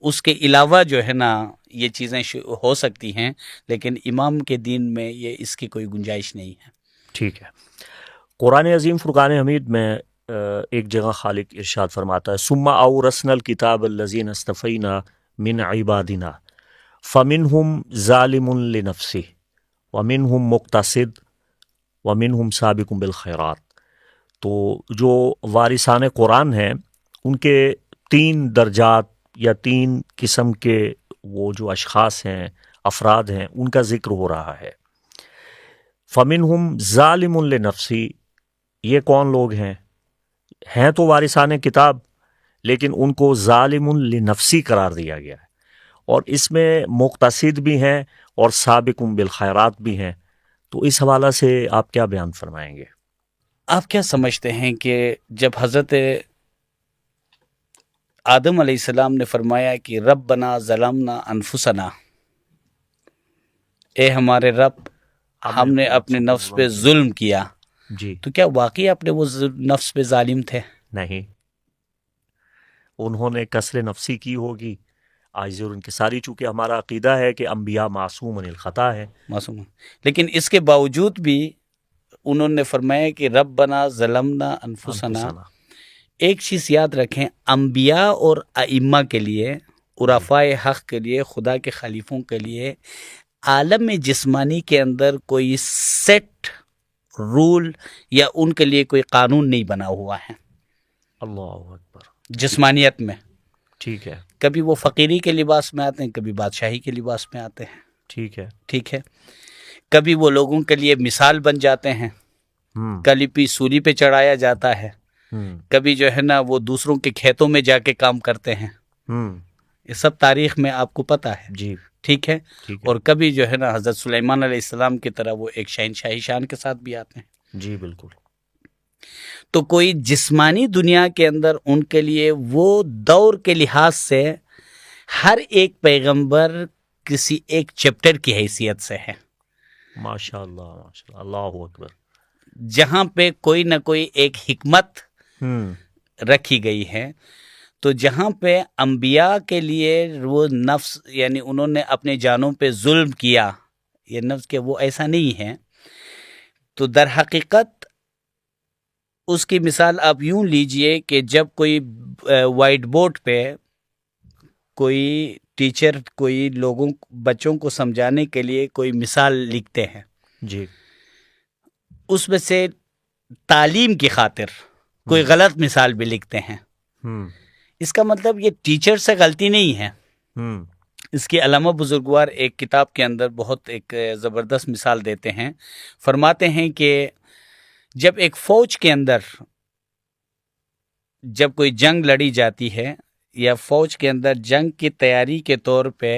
S1: اس کے علاوہ جو ہے نا یہ چیزیں ہو سکتی ہیں، لیکن امام کے دین میں یہ اس کی کوئی گنجائش نہیں ہے۔
S2: ٹھیک ہے۔ قرآن عظیم فرقان حمید میں ایک جگہ خالق ارشاد فرماتا ہے، ثم اورثنا الکتاب الذین اصطفینا من عبادنا فمنہم ظالم لنفسہ ومنہم مقتصد ومنہم سابق بالخیرات۔ تو جو وارثان قرآن ہیں ان کے 3 درجات یا 3 قسم کے وہ جو اشخاص ہیں، افراد ہیں، ان کا ذکر ہو رہا ہے۔ فمنہم ظالم لنفسی، یہ کون لوگ ہیں تو وارثان کتاب، لیکن ان کو ظالم لنفسی قرار دیا گیا ہے، اور اس میں مقتصد بھی ہیں اور سابق بالخیرات بھی ہیں۔ تو اس حوالہ سے آپ کیا بیان فرمائیں گے؟
S1: آپ کیا سمجھتے ہیں کہ جب حضرت آدم علیہ السلام نے فرمایا کہ ربنا ظلمنا انفسنا، اے ہمارے رب، ہم نے اپنے نفس پہ ظلم کیا،
S2: جی،
S1: تو کیا واقعی اپنے وہ نفس پہ ظالم تھے؟
S2: نہیں، انہوں نے کسر نفسی کی ہوگی، عاجزی اور انکساری، چونکہ ہمارا عقیدہ ہے کہ انبیاء معصوم عن الخطا ہے،
S1: معصوم، لیکن اس کے باوجود بھی انہوں نے فرمایا کہ ربنا ظلمنا انفسنا۔ ایک چیز یاد رکھیں، انبیاء اور ائمہ کے لیے، عرفاء حق کے لیے، خدا کے خلیفوں کے لیے عالم جسمانی کے اندر کوئی سیٹ رول یا ان کے لیے کوئی قانون نہیں بنا ہوا ہے۔
S2: اللہ اکبر،
S1: جسمانیت میں
S2: ٹھیک ہے،
S1: کبھی وہ فقیری کے لباس میں آتے ہیں، کبھی بادشاہی کے لباس میں آتے ہیں،
S2: ٹھیک ہے،
S1: ٹھیک ہے، کبھی وہ لوگوں کے لیے مثال بن جاتے ہیں، کلیپی سولی پہ چڑھایا جاتا ہے، کبھی جو ہے نا وہ دوسروں کے کھیتوں میں جا کے کام کرتے ہیں، یہ سب تاریخ میں آپ کو پتہ ہے،
S2: جی،
S1: ٹھیک ہے،
S2: ٹھیک ہے،
S1: اور کبھی جو ہے نا حضرت سلیمان علیہ السلام کی طرح وہ ایک شہنشاہی شان کے ساتھ بھی آتے ہیں۔
S2: جی بالکل،
S1: تو کوئی جسمانی دنیا کے اندر ان کے لیے وہ دور کے لحاظ سے ہر ایک پیغمبر کسی ایک چیپٹر کی حیثیت سے ہے،
S2: ماشاء اللہ، ماشاء اللہ، اللہ اکبر،
S1: جہاں پہ کوئی نہ کوئی ایک حکمت رکھی گئی ہے۔ تو جہاں پہ انبیاء کے لیے وہ نفس، یعنی انہوں نے اپنے جانوں پہ ظلم کیا، یہ نفس کہ وہ ایسا نہیں ہے، تو در حقیقت اس کی مثال آپ یوں لیجئے کہ جب کوئی وائٹ بورڈ پہ کوئی ٹیچر کوئی بچوں کو سمجھانے کے لیے کوئی مثال لکھتے ہیں
S2: جی،
S1: اس میں سے تعلیم کی خاطر کوئی غلط مثال بھی لکھتے ہیں، اس کا مطلب یہ ٹیچر سے غلطی نہیں ہے. اس کی علامہ بزرگوار ایک کتاب کے اندر بہت ایک زبردست مثال دیتے ہیں. فرماتے ہیں کہ جب ایک فوج کے اندر جب کوئی جنگ لڑی جاتی ہے یا فوج کے اندر جنگ کی تیاری کے طور پہ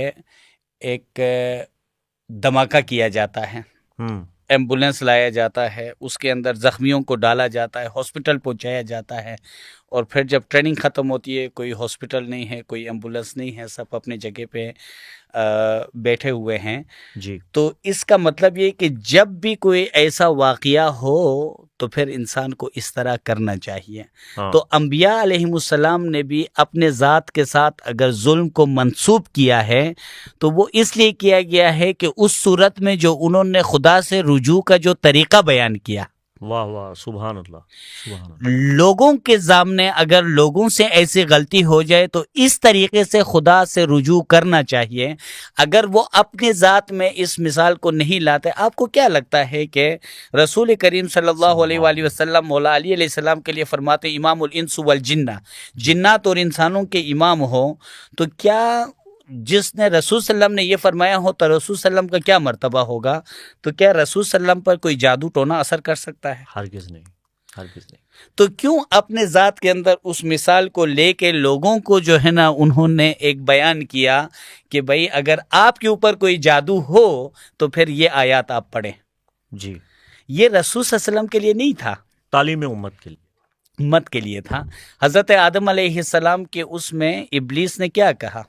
S1: ایک دھماکہ کیا جاتا ہے، ایمبولینس لایا جاتا ہے، اس کے اندر زخمیوں کو ڈالا جاتا ہے، ہاسپٹل پہنچایا جاتا ہے، اور پھر جب ٹریننگ ختم ہوتی ہے کوئی ہاسپٹل نہیں ہے، کوئی ایمبولینس نہیں ہے، سب اپنے جگہ پہ بیٹھے ہوئے ہیں.
S2: جی،
S1: تو اس کا مطلب یہ کہ جب بھی کوئی ایسا واقعہ ہو تو پھر انسان کو اس طرح کرنا چاہیے. تو انبیاء علیہم السلام نے بھی اپنے ذات کے ساتھ اگر ظلم کو منسوب کیا ہے تو وہ اس لیے کیا گیا ہے کہ اس صورت میں جو انہوں نے خدا سے رجوع کا جو طریقہ بیان کیا،
S2: واہ واہ، سبحان اللہ، سبحان اللہ،
S1: لوگوں کے سامنے اگر لوگوں سے ایسی غلطی ہو جائے تو اس طریقے سے خدا سے رجوع کرنا چاہیے. اگر وہ اپنے ذات میں اس مثال کو نہیں لاتے، آپ کو کیا لگتا ہے کہ رسول کریم صلی اللہ علیہ وآلہ وسلم مولا علی علیہ السلام کے لیے فرماتے امام الانس والجنہ، جنات اور انسانوں کے امام ہو، تو کیا جس نے رسول صلی اللہ علیہ وسلم نے یہ فرمایا ہو تو رسول صلی اللہ علیہ وسلم کا کیا مرتبہ ہوگا؟ تو کیا رسول صلی اللہ علیہ وسلم پر کوئی جادو ٹونا اثر کر سکتا ہے؟
S2: ہرگز نہیں، ہرگز نہیں.
S1: تو کیوں اپنے ذات کے اندر اس مثال کو لے کے لوگوں کو جو ہے نا انہوں نے ایک بیان کیا کہ بھائی اگر آپ کے اوپر کوئی جادو ہو تو پھر یہ آیات آپ پڑھیں.
S2: جی،
S1: یہ رسول صلی اللہ علیہ وسلم کے لیے نہیں تھا،
S2: تعلیم امت کے لیے،
S1: امت کے لیے تھا. حضرت آدم علیہ السلام کے اس میں ابلیس نے کیا کہا؟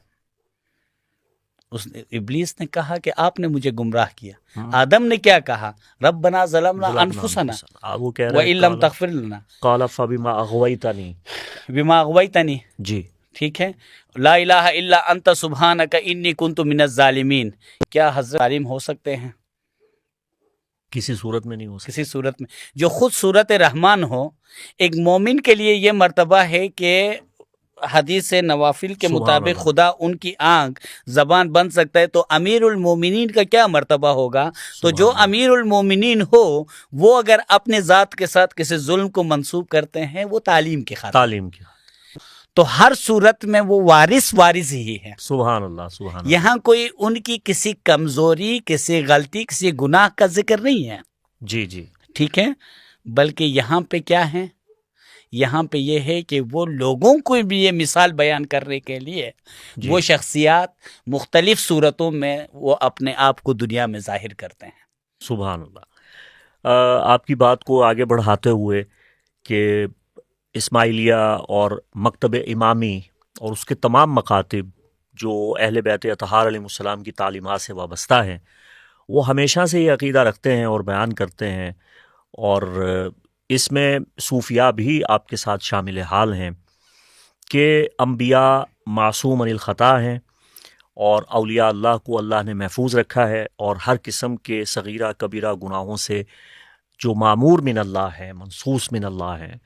S1: ابلیس نے کہا کہ آپ نے مجھے گمراہ کیا. آدم نے کیا کہا؟ ربنا ظلمنا انفسنا
S2: وہ کہہ رہے
S1: وَإِن لَمْ تَغْفِرْ لَنَا
S2: قال فبما اغویتنی،
S1: بما اغویتنی.
S2: جی،
S1: ٹھیک ہے، لا الہ الا انت سبحانک انی کنت من الظالمین. کیا حضرت ظالم ہو سکتے ہیں؟
S2: کسی صورت میں نہیں ہو سکتا.
S1: کسی صورت میں. جو خود صورت رحمان ہو، ایک مومن کے لیے یہ مرتبہ ہے کہ حدیث نوافل کے مطابق خدا ان کی آنکھ زبان بن سکتا ہے، تو امیر المومنین کا کیا مرتبہ ہوگا؟ تو جو امیر المومنین ہو وہ اگر اپنے ذات کے ساتھ کسی ظلم کو منسوب کرتے ہیں وہ تعلیم کی خاطر،
S2: تعلیم کی،
S1: تو ہر صورت میں وہ وارث ہی ہے.
S2: سبحان اللہ، سبحان اللہ.
S1: یہاں کوئی ان کی کسی کمزوری، کسی غلطی، کسی گناہ کا ذکر نہیں ہے.
S2: جی جی،
S1: ٹھیک ہے، بلکہ یہاں پہ کیا ہے؟ یہاں پہ یہ ہے کہ وہ لوگوں کو بھی یہ مثال بیان کرنے کے لیے وہ شخصیات مختلف صورتوں میں وہ اپنے آپ کو دنیا میں ظاہر کرتے ہیں.
S2: سبحان اللہ. آپ کی بات کو آگے بڑھاتے ہوئے کہ اسماعیلیہ اور مکتب امامی اور اس کے تمام مکاتب جو اہل بیت اطہار علیہ السلام کی تعلیمات سے وابستہ ہیں، وہ ہمیشہ سے یہ عقیدہ رکھتے ہیں اور بیان کرتے ہیں، اور اس میں صوفیاء بھی آپ کے ساتھ شامل حال ہیں کہ انبیاء معصوم عن الخطا ہیں، اور اولیاء اللہ کو اللہ نے محفوظ رکھا ہے، اور ہر قسم کے صغیرہ کبیرہ گناہوں سے جو معمور من اللہ ہیں، منصوص من اللہ ہیں،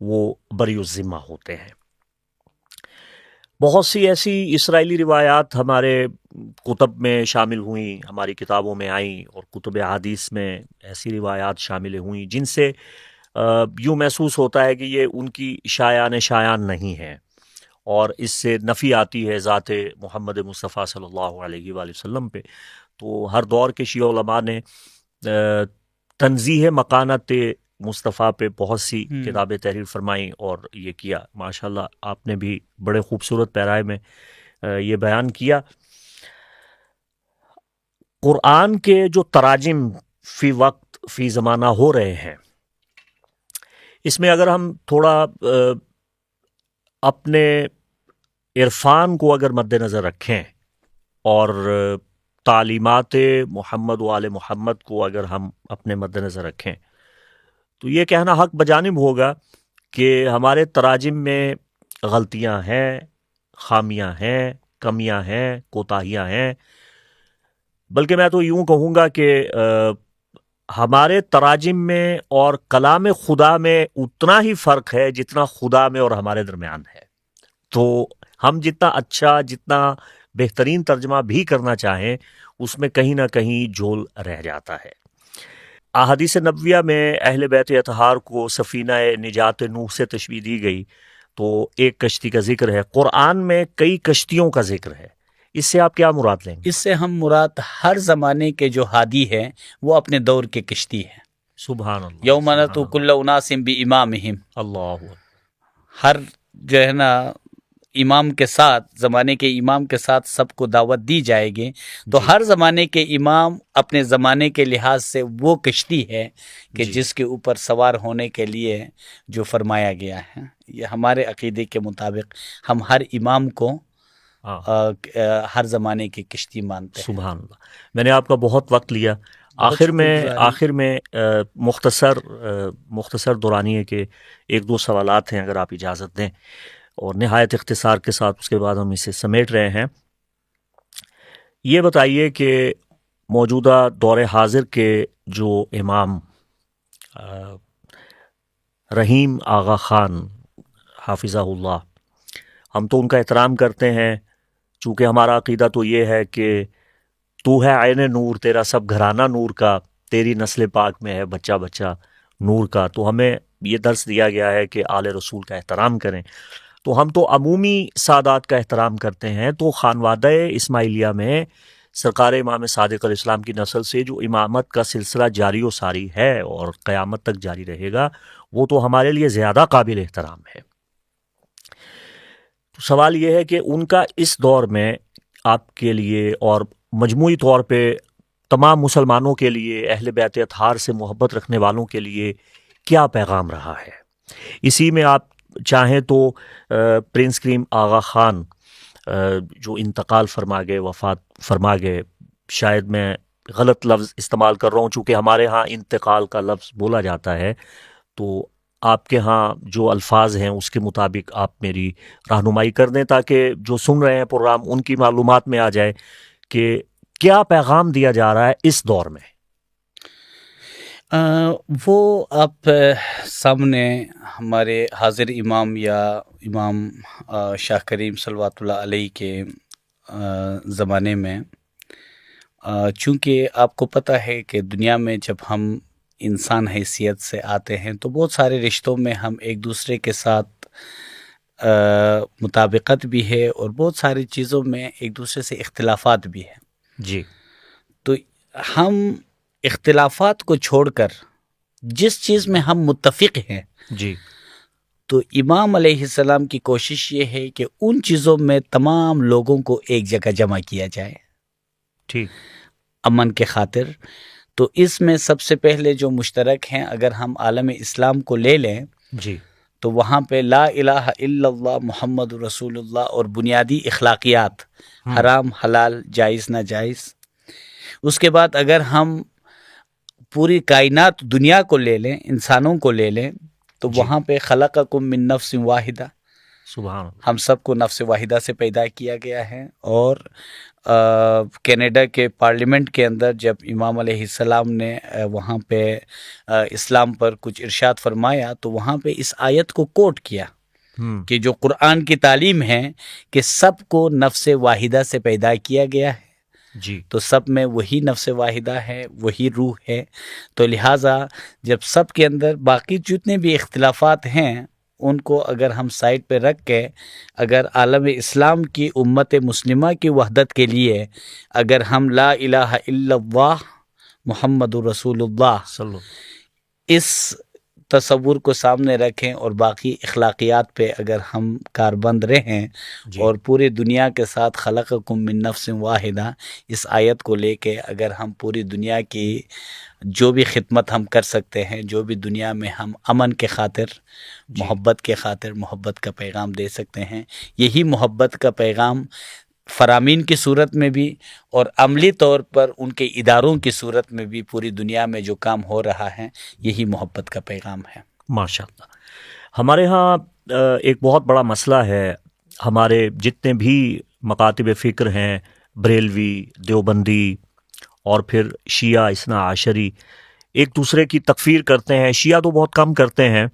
S2: وہ بری الذمہ ہوتے ہیں. بہت سی ایسی اسرائیلی روایات ہمارے کتب میں شامل ہوئیں، ہماری کتابوں میں آئیں، اور کتب احادیث میں ایسی روایات شامل ہوئیں جن سے یوں محسوس ہوتا ہے کہ یہ ان کی شایان نہیں ہے، اور اس سے نفی آتی ہے ذات محمد مصطفیٰ صلی اللہ علیہ وآلہ وسلم پہ. تو ہر دور کے شیعہ علماء نے تنزیہ مکانت مصطفیٰ پہ بہت سی کتابیں تحریر فرمائیں اور یہ کیا. ماشاءاللہ آپ نے بھی بڑے خوبصورت پیرائے میں یہ بیان کیا. قرآن کے جو تراجم فی وقت فی زمانہ ہو رہے ہیں، اس میں اگر ہم تھوڑا اپنے عرفان کو اگر مد نظر رکھیں اور تعلیمات محمد و آل محمد کو اگر ہم اپنے مد نظر رکھیں، تو یہ کہنا حق بجانب ہوگا کہ ہمارے تراجم میں غلطیاں ہیں، خامیاں ہیں، کمیاں ہیں، کوتاہیاں ہیں. بلکہ میں تو یوں کہوں گا کہ ہمارے تراجم میں اور کلام خدا میں اتنا ہی فرق ہے جتنا خدا میں اور ہمارے درمیان ہے. تو ہم جتنا اچھا، جتنا بہترین ترجمہ بھی کرنا چاہیں، اس میں کہیں نہ کہیں جھول رہ جاتا ہے. احادیث نبویہ میں اہل بیت اطہار کو سفینہ نجات نوح سے تشبیہ دی گئی، تو ایک کشتی کا ذکر ہے. قرآن میں کئی کشتیوں کا ذکر ہے. اس سے آپ کیا مراد لیں گے؟
S1: اس سے ہم مراد ہر زمانے کے جو ہادی ہے وہ اپنے دور کے کشتی ہے.
S2: سبحان اللہ.
S1: یوم نطو کل اناس بامامہم،
S2: اللہ.
S1: ہر جو ہے نا امام کے ساتھ، زمانے کے امام کے ساتھ سب کو دعوت دی جائے گی. تو ہر زمانے کے امام اپنے زمانے کے لحاظ سے وہ کشتی ہے کہ جس کے اوپر سوار ہونے کے لیے جو فرمایا گیا ہے. یہ ہمارے عقیدے کے مطابق ہم ہر امام کو ہر زمانے کی کشتی مانتے ہیں.
S2: سبحان اللہ. میں نے آپ کا بہت وقت لیا. آخر میں مختصر دورانیے کے ایک دو سوالات ہیں اگر آپ اجازت دیں، اور نہایت اختصار کے ساتھ اس کے بعد ہم اسے سمیٹ رہے ہیں. یہ بتائیے کہ موجودہ دور حاضر کے جو امام رحیم آغا خان حافظہ اللہ، ہم تو ان کا احترام کرتے ہیں، چونکہ ہمارا عقیدہ تو یہ ہے کہ تو ہے عین نور، تیرا سب گھرانہ نور کا، تیری نسل پاک میں ہے بچہ بچہ نور کا. تو ہمیں یہ درس دیا گیا ہے کہ آل رسول کا احترام کریں. تو ہم تو عمومی سادات کا احترام کرتے ہیں. تو خانوادہ اسماعیلیہ میں سرکار امام صادق علیہ السلام کی نسل سے جو امامت کا سلسلہ جاری و ساری ہے اور قیامت تک جاری رہے گا، وہ تو ہمارے لیے زیادہ قابل احترام ہے. تو سوال یہ ہے کہ ان کا اس دور میں آپ کے لیے اور مجموعی طور پہ تمام مسلمانوں کے لیے، اہل بیت اطہار سے محبت رکھنے والوں کے لیے کیا پیغام رہا ہے؟ اسی میں آپ چاہیں تو پرنس کریم آغا خان جو انتقال فرما گئے، وفات فرما گئے، شاید میں غلط لفظ استعمال کر رہا ہوں چونکہ ہمارے ہاں انتقال کا لفظ بولا جاتا ہے، تو آپ کے ہاں جو الفاظ ہیں اس کے مطابق آپ میری رہنمائی کر دیں تاکہ جو سن رہے ہیں پروگرام ان کی معلومات میں آ جائے کہ کیا پیغام دیا جا رہا ہے اس دور میں.
S1: وہ آپ سامنے ہمارے حاضر امام یا امام شاہ کریم صلوات اللہ علیہ کے زمانے میں، چونکہ آپ کو پتہ ہے کہ دنیا میں جب ہم انسان حیثیت سے آتے ہیں تو بہت سارے رشتوں میں ہم ایک دوسرے کے ساتھ مطابقت بھی ہے اور بہت ساری چیزوں میں ایک دوسرے سے اختلافات بھی ہیں.
S2: جی.
S1: تو ہم اختلافات کو چھوڑ کر جس چیز میں ہم متفق ہیں،
S2: جی،
S1: تو امام علیہ السلام کی کوشش یہ ہے کہ ان چیزوں میں تمام لوگوں کو ایک جگہ جمع کیا جائے،
S2: ٹھیک،
S1: امن کے خاطر. تو اس میں سب سے پہلے جو مشترک ہیں، اگر ہم عالم اسلام کو لے لیں،
S2: جی،
S1: تو وہاں پہ لا الہ الا اللہ محمد رسول اللہ اور بنیادی اخلاقیات، حرام حلال جائز ناجائز. اس کے بعد اگر ہم پوری کائنات دنیا کو لے لیں، انسانوں کو لے لیں، تو وہاں پہ خلقکم من نفس واحدہ،
S2: سبحان اللہ،
S1: ہم سب کو نفس واحدہ سے پیدا کیا گیا ہے. اور کینیڈا کے پارلیمنٹ کے اندر جب امام علیہ السلام نے وہاں پہ اسلام پر کچھ ارشاد فرمایا تو وہاں پہ اس آیت کو کوٹ کیا کہ جو قرآن کی تعلیم ہے کہ سب کو نفس واحدہ سے پیدا کیا گیا ہے.
S2: جی،
S1: تو سب میں وہی نفس واحدہ ہے، وہی روح ہے. تو لہٰذا جب سب کے اندر باقی جتنے بھی اختلافات ہیں ان کو اگر ہم سائڈ پہ رکھ کے اگر عالم اسلام کی امت مسلمہ کی وحدت کے لیے اگر ہم لا الہ الا اللہ محمد رسول اللہ اس تصور کو سامنے رکھیں اور باقی اخلاقیات پہ اگر ہم کاربند رہیں اور پوری دنیا کے ساتھ خلقکم من نفس واحدہ اس آیت کو لے کے اگر ہم پوری دنیا کی جو بھی خدمت ہم کر سکتے ہیں، جو بھی دنیا میں ہم امن کے خاطر، محبت کے خاطر محبت کا پیغام دے سکتے ہیں، یہی محبت کا پیغام فرامین کی صورت میں بھی اور عملی طور پر ان کے اداروں کی صورت میں بھی پوری دنیا میں جو کام ہو رہا ہے یہی محبت کا پیغام ہے.
S2: ماشاء اللہ. ہمارے ہاں ایک بہت بڑا مسئلہ ہے، ہمارے جتنے بھی مکاتب فکر ہیں، بریلوی، دیوبندی اور پھر شیعہ اثنا عشری، ایک دوسرے کی تکفیر کرتے ہیں. شیعہ تو بہت کم کرتے ہیں،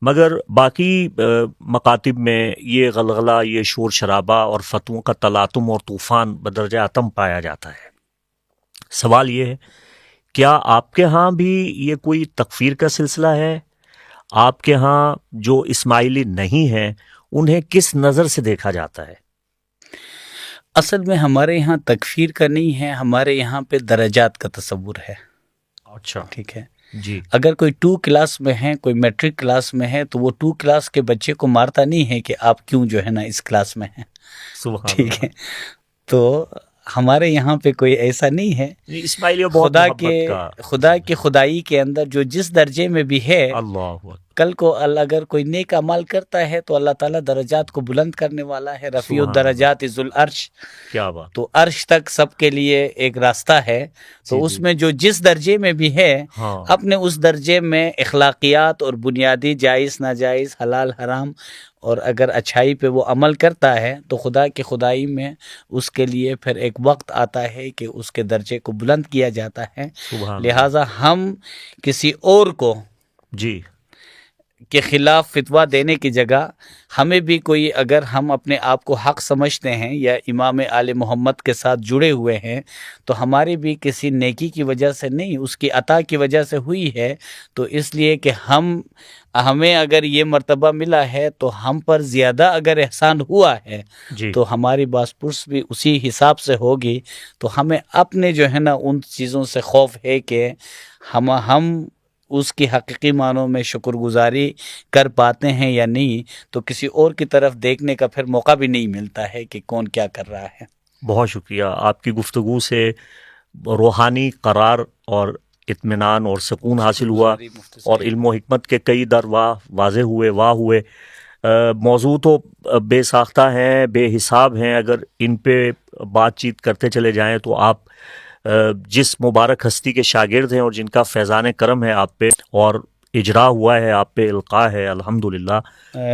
S2: مگر باقی مکاتب میں یہ غلغلہ، یہ شور شرابہ اور فتووں کا تلاطم اور طوفان بدرجہ اتم پایا جاتا ہے. سوال یہ ہے، کیا آپ کے ہاں بھی یہ کوئی تکفیر کا سلسلہ ہے؟ آپ کے ہاں جو اسماعیلی نہیں ہیں انہیں کس نظر سے دیکھا جاتا ہے؟
S1: اصل میں ہمارے یہاں تکفیر کا نہیں ہے، ہمارے یہاں پہ درجات کا تصور ہے.
S2: اچھا،
S1: ٹھیک ہے.
S2: جی.
S1: اگر کوئی 2 کلاس میں ہے، کوئی میٹرک کلاس میں ہے، تو وہ 2 کلاس کے بچے کو مارتا نہیں ہے کہ آپ کیوں جو ہے نا اس کلاس میں ہیں.
S2: سبحان
S1: ٹھیک
S2: اللہ.
S1: ہے. تو ہمارے یہاں پہ کوئی ایسا نہیں ہے.
S2: اسماعیلیوں بہت محبت کا،
S1: خدا کی خدائی کے اندر جو جس درجے میں بھی ہے،
S2: اللہ اکبر.
S1: کل کو اگر کوئی نیک عمل کرتا ہے تو اللہ تعالیٰ درجات کو بلند کرنے والا ہے. رفیع الدرجات ذو العرش.
S2: کیا بات.
S1: تو عرش تک سب کے لیے ایک راستہ ہے. تو اس میں جو جس درجے میں بھی ہے، اپنے اس درجے میں اخلاقیات اور بنیادی جائز ناجائز، حلال حرام، اور اگر اچھائی پہ وہ عمل کرتا ہے تو خدا کی خدائی میں اس کے لیے پھر ایک وقت آتا ہے کہ اس کے درجے کو بلند کیا جاتا ہے. لہٰذا ہم کسی اور کو
S2: جی
S1: کے خلاف فتویٰ دینے کی جگہ ہمیں بھی کوئی، اگر ہم اپنے آپ کو حق سمجھتے ہیں یا امام آل محمد کے ساتھ جڑے ہوئے ہیں، تو ہماری بھی کسی نیکی کی وجہ سے نہیں، اس کی عطا کی وجہ سے ہوئی ہے. تو اس لیے کہ ہمیں اگر یہ مرتبہ ملا ہے تو ہم پر زیادہ اگر احسان ہوا ہے تو ہماری باس پرس بھی اسی حساب سے ہوگی. تو ہمیں اپنے جو ہے نا ان چیزوں سے خوف ہے کہ ہم اس کی حقیقی معنوں میں شکر گزاری کر پاتے ہیں یا نہیں. تو کسی اور کی طرف دیکھنے کا پھر موقع بھی نہیں ملتا ہے کہ کون کیا کر رہا ہے.
S2: بہت شکریہ. آپ کی گفتگو سے روحانی قرار اور اطمینان اور سکون حاصل ہوا، اور علم و حکمت کے کئی در واضح ہوئے. موضوع تو بے ساختہ ہیں، بے حساب ہیں. اگر ان پہ بات چیت کرتے چلے جائیں تو آپ جس مبارک ہستی کے شاگرد ہیں اور جن کا فیضان کرم ہے آپ پہ اور اجرا ہوا ہے آپ پہ، القاء ہے الحمدللہ،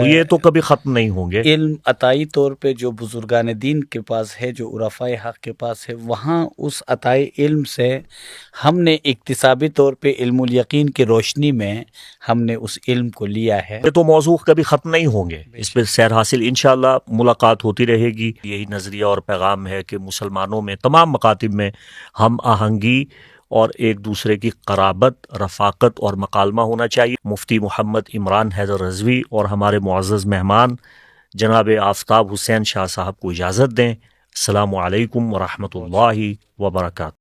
S2: یہ تو کبھی ختم نہیں ہوں گے.
S1: علم عطائی طور پہ جو بزرگان دین کے پاس ہے، جو عرفاء حق کے پاس ہے، وہاں اس عطائی علم سے ہم نے اکتسابی طور پہ علم الیقین کی روشنی میں ہم نے اس علم کو لیا ہے.
S2: یہ تو موضوع کبھی ختم نہیں ہوں گے، اس پہ سیر حاصل انشاءاللہ ملاقات ہوتی رہے گی. یہی نظریہ اور پیغام ہے کہ مسلمانوں میں تمام مکاتب میں ہم آہنگی اور ایک دوسرے کی قرابت، رفاقت اور مکالمہ ہونا چاہیے. مفتی محمد عمران حیدر رضوی اور ہمارے معزز مہمان جناب آفتاب حسین شاہ صاحب کو اجازت دیں. السلام علیکم ورحمۃ اللہ وبرکاتہ.